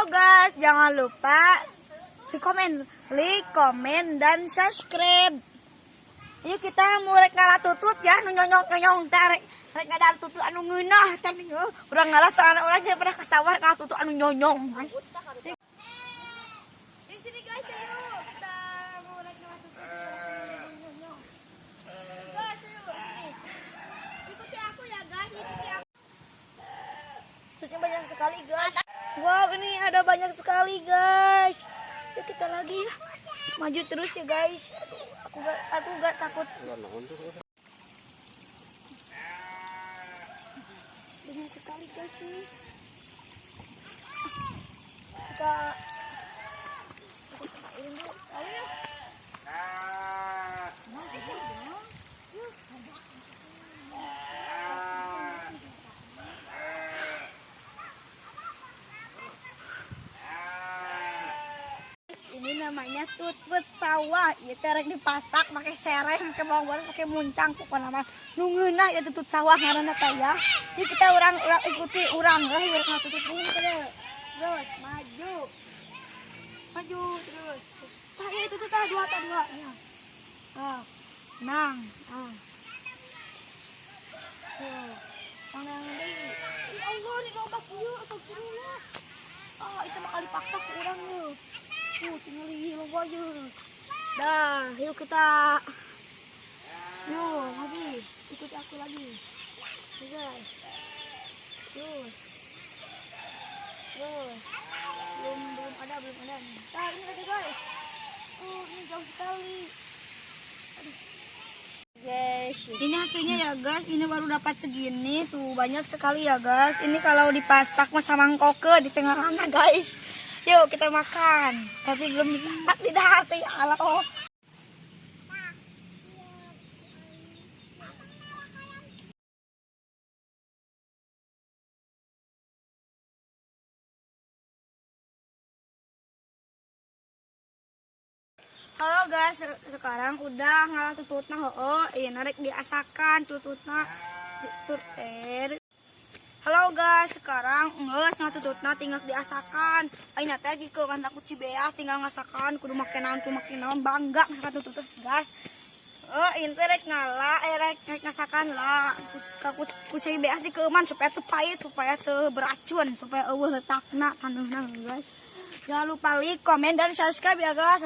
Halo guys, jangan lupa like, komen, dan subscribe. Yuk kita mau rek ngalah tutut ya, nyonyong tarik. Rek ngalah tutut anu ngeunah tadi urang ngalah soalna urang saya pernah kasawar ngalah tutut anu nyonyong. Di sini guys, ayo kita mau rek ngalah tutut anu nyonyong. Guys, ayo. Ikuti aku ya guys, ikuti aku. Tututnya banyak sekali guys. Wow, ini ada banyak sekali guys. Yuk kita lagi ya. Maju terus ya guys. Aku gak takut. Banyak sekali guys ini. Kita ini dulu. Ayo ya. Ini namanya tutut sawah. Ya terek dipasak pakai sereng, pakai bawang goreng, pakai muncang, pokoknya nama nungeunah ya tutut sawah ngaranna teh ya. Jadi kita urang ikuti urang lah ya tutut ini terus. Terus maju. Maju terus. Tah ya tutut dua ya. Nang. Panang deui. Ya Allah, ini lobak ieu astagfirullah. Itu bakal dipaksa ke urang yeuh. Tinggal hilang aja. Dah, yuk kita. Yuk, lagi. Ikuti aku lagi. Yuk guys. Yuk. Belum ada nih. Nah, ini lagi guys. Ini jauh sekali. Aduh. Guys, ini hasilnya ya guys. Ini baru dapat segini. Tuh banyak sekali ya guys. Ini kalau dipasak masa mangkoke di tengah rana guys. Yuk kita makan, tapi belum dimasak di hati ya Allah. Halo guys, sekarang udah ngalah tututna ini rek diasakan tututna Halo guys, sekarang geus ngatututna tinggal diasakan. Ayeuna teh di keuman aku Cibeah tinggal ngasakan kudu make naon bangga ngatutut guys. Ieu teh rek ngalah rek ngasakan lah. Ku Cibeah di keuman supaya teu pait, supaya teu beracun, supaya eueuh letakna taneuhna guys. Jangan lupa like, komen, dan subscribe ya guys.